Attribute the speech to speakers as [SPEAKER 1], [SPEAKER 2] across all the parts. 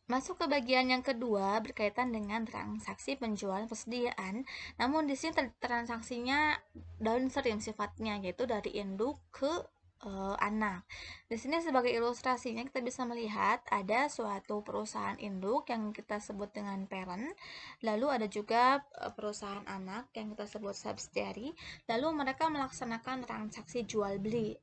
[SPEAKER 1] Masuk ke bagian yang kedua berkaitan dengan transaksi penjualan persediaan. Namun di sini transaksinya downstream sifatnya, yaitu dari induk ke anak. Di sini sebagai ilustrasinya kita bisa melihat ada suatu perusahaan induk yang kita sebut dengan parent, lalu ada juga perusahaan anak yang kita sebut subsidiary. Lalu mereka melaksanakan transaksi jual beli.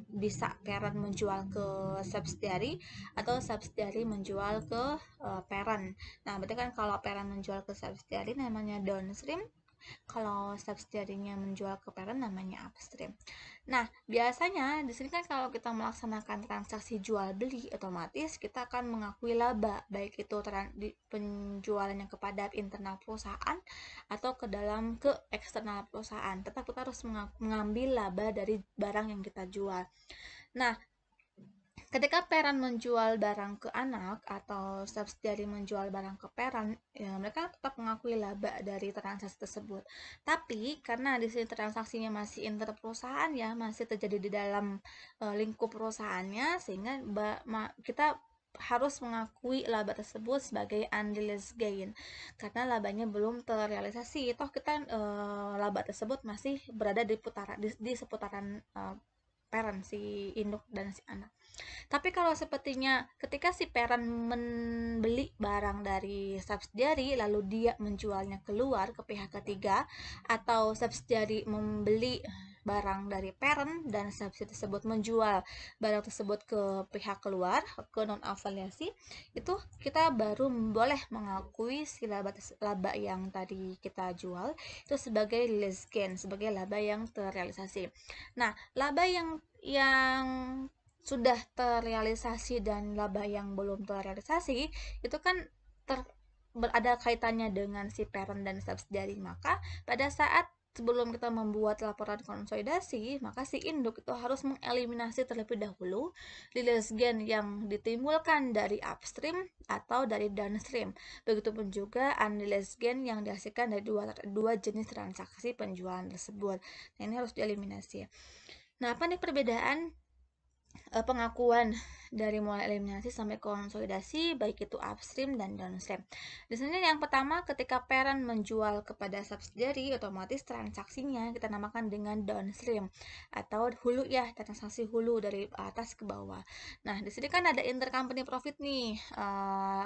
[SPEAKER 1] Bisa parent menjual ke subsidiary atau subsidiary menjual ke parent. Nah, berarti kan kalau parent menjual ke subsidiary namanya downstream, kalau subsidiary-nya menjual ke parent namanya upstream. Nah, biasanya di sini kan kalau kita melaksanakan transaksi jual beli, otomatis kita akan mengakui laba, baik itu penjualannya kepada internal perusahaan atau ke eksternal perusahaan. Tetap kita harus mengambil laba dari barang yang kita jual. Nah, ketika parent menjual barang ke anak atau subsidiary menjual barang ke parent, ya, mereka tetap mengakui laba dari transaksi tersebut. Tapi karena di sini transaksinya masih inter perusahaan ya, masih terjadi di dalam lingkup perusahaannya, sehingga kita harus mengakui laba tersebut sebagai unrealized gain karena labanya belum terrealisasi. Toh kita laba tersebut masih berada di seputaran parent, si induk dan si anak. Tapi kalau sepertinya ketika si parent membeli barang dari subsidiary lalu dia menjualnya keluar ke pihak ketiga, atau subsidiary membeli barang dari parent dan subsidiary tersebut menjual barang tersebut ke pihak keluar, ke non afiliasi, itu kita baru boleh mengakui si laba yang tadi kita jual itu sebagai realized gain, sebagai laba yang terrealisasi. Nah, laba yang sudah terrealisasi dan laba yang belum terrealisasi itu kan ada kaitannya dengan si parent dan subsidiary. Maka pada saat sebelum kita membuat laporan konsolidasi, maka si induk itu harus mengeliminasi terlebih dahulu realized gain yang ditimbulkan dari upstream atau dari downstream. Begitupun juga unrealized gain yang dihasilkan dari dua jenis transaksi penjualan tersebut. Nah, ini harus dieliminasi. Nah, apa nih perbedaan pengakuan dari mulai eliminasi sampai konsolidasi, baik itu upstream dan downstream? Di sini yang pertama, ketika parent menjual kepada subsidiary, otomatis transaksinya kita namakan dengan downstream atau hulu ya, transaksi hulu dari atas ke bawah. Nah, di sini kan ada intercompany profit nih,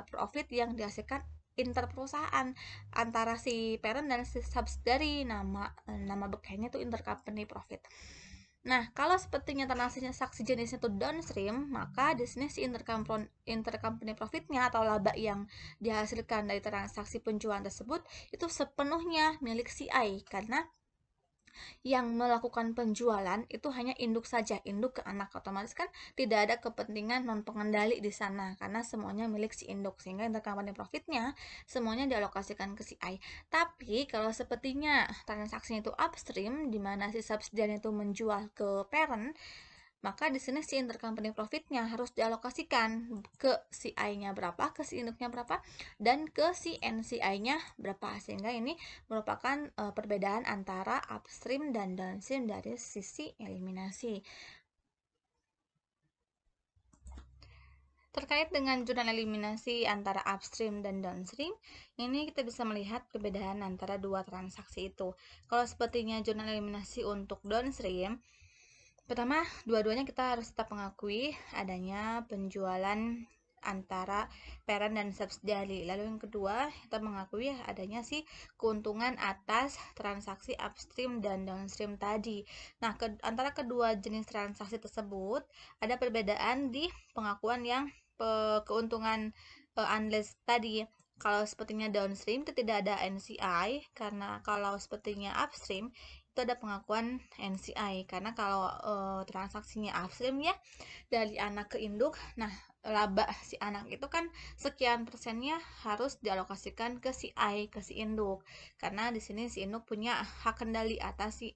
[SPEAKER 1] profit yang dihasilkan inter perusahaan antara si parent dan si subsidiary. Nama bekerjanya itu intercompany profit. Nah, kalau sepertinya transaksi jenisnya itu downstream, maka di sini si intercompany profitnya atau laba yang dihasilkan dari transaksi penjualan tersebut itu sepenuhnya milik CI, karena yang melakukan penjualan itu hanya induk saja, induk ke anak. Otomatis kan tidak ada kepentingan non pengendali di sana karena semuanya milik si induk, sehingga intercompany profitnya semuanya dialokasikan ke si I. Tapi kalau sepertinya transaksinya itu upstream, di mana si subsidiary itu menjual ke parent, maka di sini si intercompany profitnya harus dialokasikan ke si I-nya berapa, ke si induknya berapa, dan ke si NCI-nya berapa, sehingga ini merupakan perbedaan antara upstream dan downstream dari sisi eliminasi. Terkait dengan jurnal eliminasi antara upstream dan downstream, ini kita bisa melihat perbedaan antara dua transaksi itu. Kalau sepertinya jurnal eliminasi untuk downstream, pertama, dua-duanya kita harus tetap mengakui adanya penjualan antara parent dan subsidiary. Lalu yang kedua, kita mengakui adanya sih keuntungan atas transaksi upstream dan downstream tadi. Nah, antara kedua jenis transaksi tersebut ada perbedaan di pengakuan yang keuntungan unrealized tadi. Kalau sepertinya downstream itu tidak ada NCI, karena kalau sepertinya upstream itu ada pengakuan NCI, karena kalau transaksinya upstream ya dari anak ke induk, nah laba si anak itu kan sekian persennya harus dialokasikan ke si I, ke si induk, karena di sini si induk punya hak kendali atas si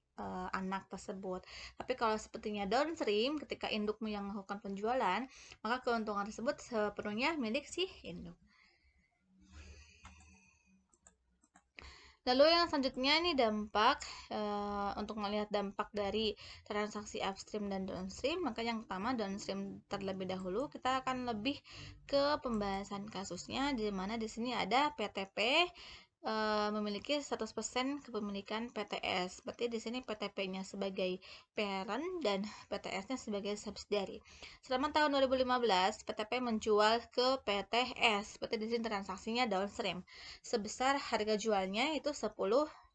[SPEAKER 1] anak tersebut. Tapi kalau sepertinya downstream, ketika indukmu yang melakukan penjualan, maka keuntungan tersebut sepenuhnya milik si induk. Lalu yang selanjutnya ini dampak, untuk melihat dampak dari transaksi upstream dan downstream, maka yang pertama downstream terlebih dahulu. Kita akan lebih ke pembahasan kasusnya, di mana di sini ada PTP memiliki 100% kepemilikan PTS. Berarti di sini PTP-nya sebagai parent dan PTS-nya sebagai subsidiary. Selama tahun 2015, PTP menjual ke PTS. Berarti di sini transaksinya downstream. Sebesar harga jualnya itu 10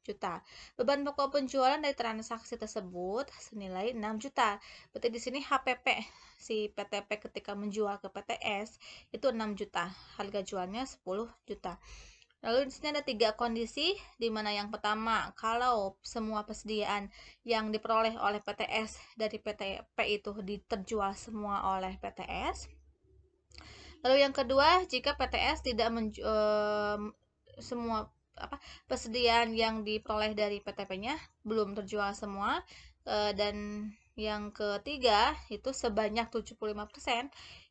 [SPEAKER 1] juta. Beban pokok penjualan dari transaksi tersebut senilai 6 juta. Berarti di sini HPP si PTP ketika menjual ke PTS itu 6 juta. Harga jualnya 10 juta. Lalu di sini ada 3 kondisi, di mana yang pertama, kalau semua persediaan yang diperoleh oleh PTS dari PTP itu terjual semua oleh PTS. Lalu yang kedua, jika PTS tidak semua persediaan yang diperoleh dari PTP-nya belum terjual semua, dan yang ketiga itu sebanyak 75%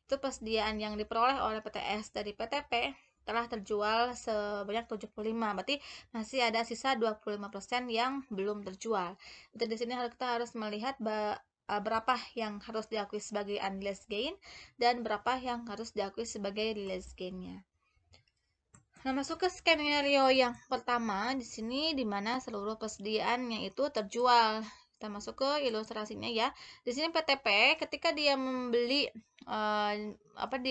[SPEAKER 1] itu persediaan yang diperoleh oleh PTS dari PTP telah terjual sebanyak 75, berarti masih ada sisa 25% yang belum terjual. Jadi di sini kita harus melihat berapa yang harus diakui sebagai unrealized gain dan berapa yang harus diakui sebagai realized gain-nya. Nah, masuk ke skenario yang pertama di sini, di mana seluruh persediaannya itu terjual. Kita masuk ke ilustrasinya ya. Di sini PTP ketika dia membeli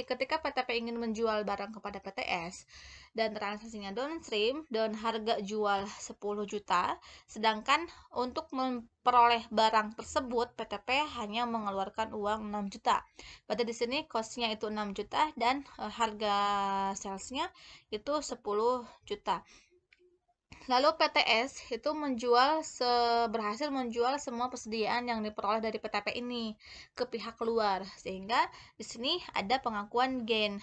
[SPEAKER 1] ketika PTP ingin menjual barang kepada PTS dan transaksinya downstream dan harga jual 10 juta, sedangkan untuk memperoleh barang tersebut PTP hanya mengeluarkan uang 6 juta. Berarti di sini cost-nya itu 6 juta dan harga sales-nya itu 10 juta. Lalu PTS itu berhasil menjual semua persediaan yang diperoleh dari PTP ini ke pihak luar, sehingga di sini ada pengakuan gain,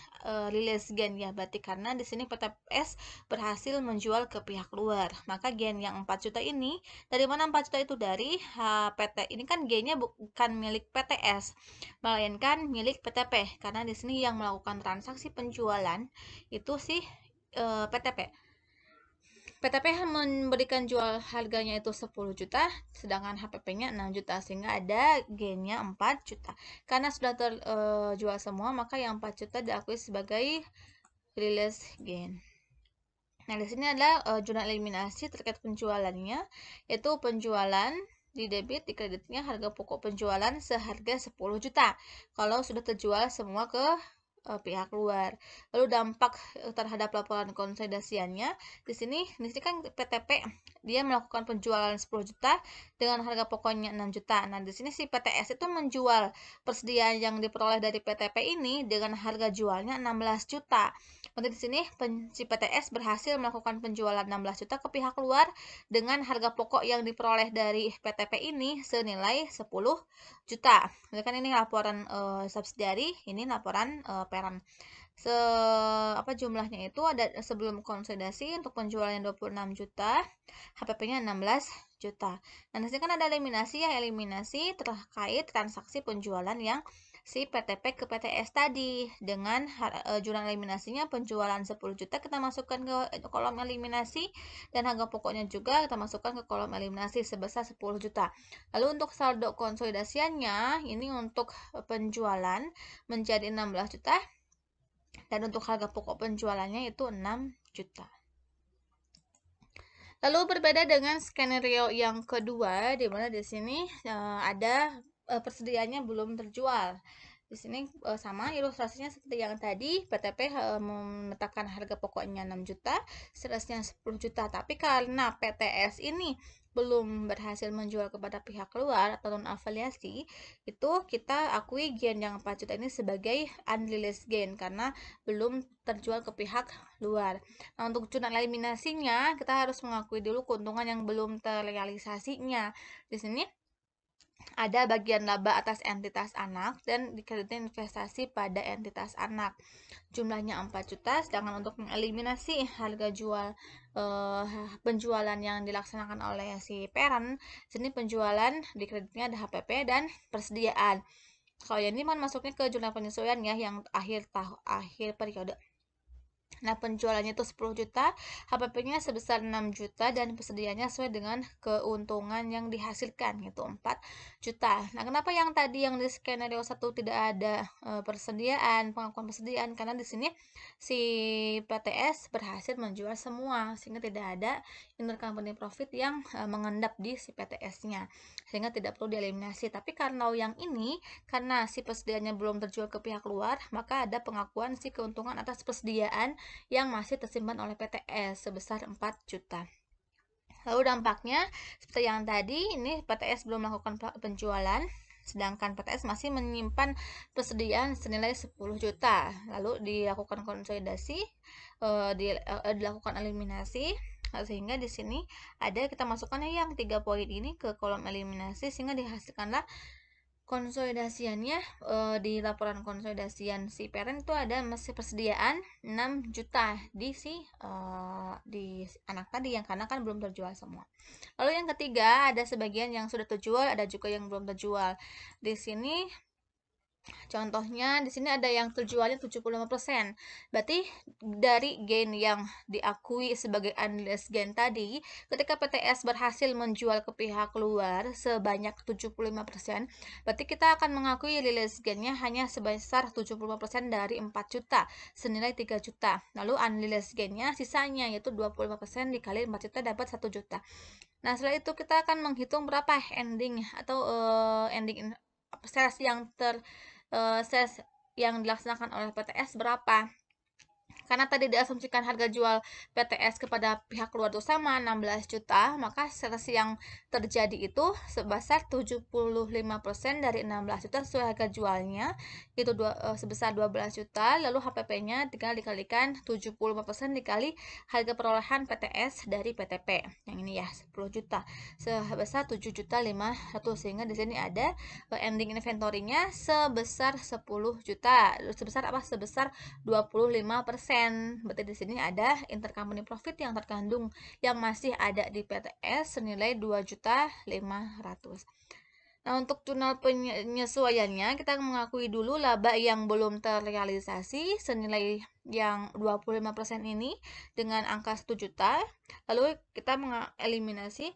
[SPEAKER 1] realized gain ya, berarti karena di sini PTS berhasil menjual ke pihak luar, maka gain yang 4 juta ini dari mana? 4 juta itu dari PT. Ini kan gainnya bukan milik PTS, melainkan milik PTP, karena di sini yang melakukan transaksi penjualan itu si PTP. PTP memberikan jual harganya itu 10 juta, sedangkan HPP-nya 6 juta, sehingga ada gain-nya 4 juta. Karena sudah terjual semua, maka yang 4 juta diakui sebagai realized gain. Nah, di sini ada jurnal eliminasi terkait penjualannya, yaitu penjualan di debit, di kreditnya harga pokok penjualan seharga 10 juta. Kalau sudah terjual semua ke pihak luar. Lalu dampak terhadap laporan konsolidasiannya, di sini kan PTP dia melakukan penjualan 10 juta dengan harga pokoknya 6 juta. Nah, di sini si PTS itu menjual persediaan yang diperoleh dari PTP ini dengan harga jualnya 16 juta. Berarti di sini si PTS berhasil melakukan penjualan 16 juta ke pihak luar dengan harga pokok yang diperoleh dari PTP ini senilai 10 juta. Jadi kan ini laporan subsidiary, ini laporan parent. Jumlahnya itu ada sebelum konsolidasi untuk penjualan 26 juta, HPP-nya 16 juta. Nah, di sini kan ada eliminasi ya, eliminasi terkait transaksi penjualan yang si PTP ke PTS tadi. Dengan jurnal eliminasinya penjualan 10 juta kita masukkan ke kolom eliminasi, dan harga pokoknya juga kita masukkan ke kolom eliminasi sebesar 10 juta. Lalu untuk saldo konsolidasiannya, ini untuk penjualan menjadi 16 juta dan untuk harga pokok penjualannya itu 6 juta. Lalu berbeda dengan skenario yang kedua, di mana di sini ada persediaannya belum terjual. Di sini sama ilustrasinya seperti yang tadi, PTP menetapkan harga pokoknya 6 juta, salesnya 10 juta. Tapi karena PTS ini belum berhasil menjual kepada pihak luar atau non afiliasi, itu kita akui gain yang 4 juta ini sebagai unrealized gain karena belum terjual ke pihak luar. Nah, untuk jurnal eliminasinya kita harus mengakui dulu keuntungan yang belum terrealisasinya. Di sini ada bagian laba atas entitas anak dan dikreditkan investasi pada entitas anak. Jumlahnya 4 juta, sedangkan untuk mengeliminasi harga jual penjualan yang dilaksanakan oleh si parent, sini penjualan di kreditnya ada HPP dan persediaan. Kalau yang ini masuknya ke jurnal penyesuaian ya, yang akhir periode. Nah, penjualannya itu 10 juta, HPP-nya sebesar 6 juta, dan persediaannya sesuai dengan keuntungan yang dihasilkan, yaitu 4 juta. Nah, kenapa yang tadi yang di skenario 1 tidak ada persediaan, pengakuan persediaan? Karena di sini si PTS berhasil menjual semua, sehingga tidak ada intercompany profit yang mengendap di si PTS-nya, sehingga tidak perlu dieliminasi. Tapi karena yang ini, karena si persediaannya belum terjual ke pihak luar, maka ada pengakuan si keuntungan atas persediaan yang masih tersimpan oleh PTS sebesar 4 juta. Lalu dampaknya seperti yang tadi, ini PTS belum melakukan penjualan, sedangkan PTS masih menyimpan persediaan senilai 10 juta. Lalu dilakukan konsolidasi, dilakukan eliminasi, sehingga di sini ada kita masukkan yang 3 poin ini ke kolom eliminasi, sehingga dihasilkanlah konsolidasiannya. Di laporan konsolidasian si parent itu ada masih persediaan 6 juta di di anak tadi, yang karena kan belum terjual semua. Lalu yang ketiga, ada sebagian yang sudah terjual, ada juga yang belum terjual. Di sini contohnya di sini ada yang terjualnya 75%. Berarti dari gain yang diakui sebagai unrealized gain tadi, ketika PTS berhasil menjual ke pihak luar sebanyak 75%, berarti kita akan mengakui realized gain-nya hanya sebesar 75% dari 4 juta, senilai 3 juta. Lalu unrealized gain-nya sisanya, yaitu 25% dikali 4 juta dapat 1 juta. Nah, setelah itu kita akan menghitung berapa ending atau ending sales yang sales yang dilaksanakan oleh PTS berapa. Karena tadi diasumsikan harga jual PTS kepada pihak luar itu sama 16 juta, maka sales yang terjadi itu sebesar 75% dari 16 juta sesuai harga jualnya, itu sebesar 12 juta. Lalu HPP-nya tinggal dikalikan 75% dikali harga perolehan PTS dari PTP. Yang ini ya 10 juta sebesar 7 juta 500, sehingga di sini ada ending inventory-nya sebesar 10 juta. Sebesar apa? Sebesar 25%. Berarti di sini ada intercompany profit yang terkandung yang masih ada di PTS senilai 2.500.000. Nah, untuk jurnal penyesuaiannya kita mengakui dulu laba yang belum terrealisasi senilai yang 25% ini dengan angka 1 juta. Lalu kita mengeliminasi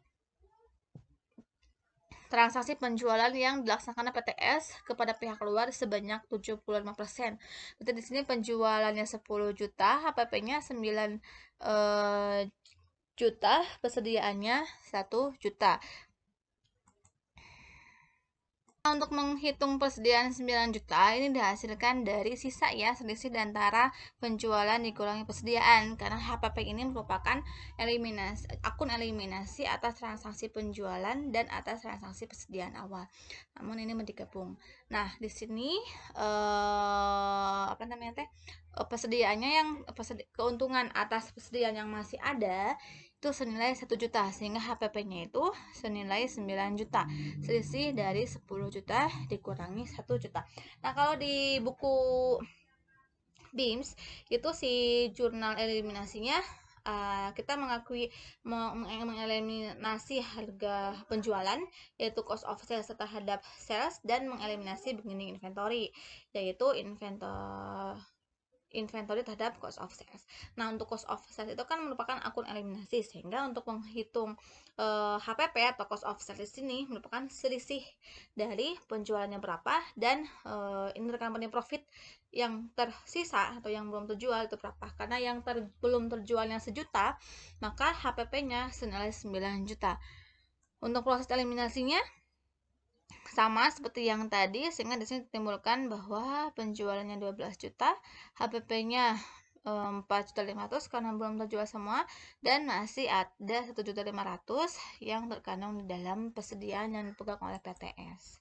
[SPEAKER 1] transaksi penjualan yang dilaksanakan PTS kepada pihak luar sebanyak 75%. Berarti di sini penjualannya 10 juta, HPP-nya 9 juta, persediaannya 1 juta. Untuk menghitung persediaan 9 juta ini dihasilkan dari sisa ya, selisih antara penjualan dikurangi persediaan, karena HPP ini merupakan akun eliminasi atas transaksi penjualan dan atas transaksi persediaan awal. Namun ini digabung. Nah, di sini persediaannya yang keuntungan atas persediaan yang masih ada itu senilai 1 juta, sehingga HPP-nya itu senilai 9 juta. Selisih dari 10 juta dikurangi 1 juta. Nah, kalau di buku BIMS itu si jurnal eliminasinya kita mengeliminasi harga penjualan, yaitu cost of sales terhadap sales, dan mengeliminasi beginning inventory, yaitu inventory terhadap cost of sales. Nah, untuk cost of sales itu kan merupakan akun eliminasi, sehingga untuk menghitung HPP atau cost of sales ini merupakan selisih dari penjualannya berapa dan intercompany profit yang tersisa atau yang belum terjual itu berapa. Karena yang belum terjualnya 1 juta, maka HPP-nya senilai 9 juta. Untuk proses eliminasinya sama seperti yang tadi, sehingga di sini ditimbulkan bahwa penjualannya 12 juta, HPP-nya 4.500.000 karena belum terjual semua, dan masih ada 1.500.000 yang terkandung di dalam persediaan yang dipegang oleh PTS.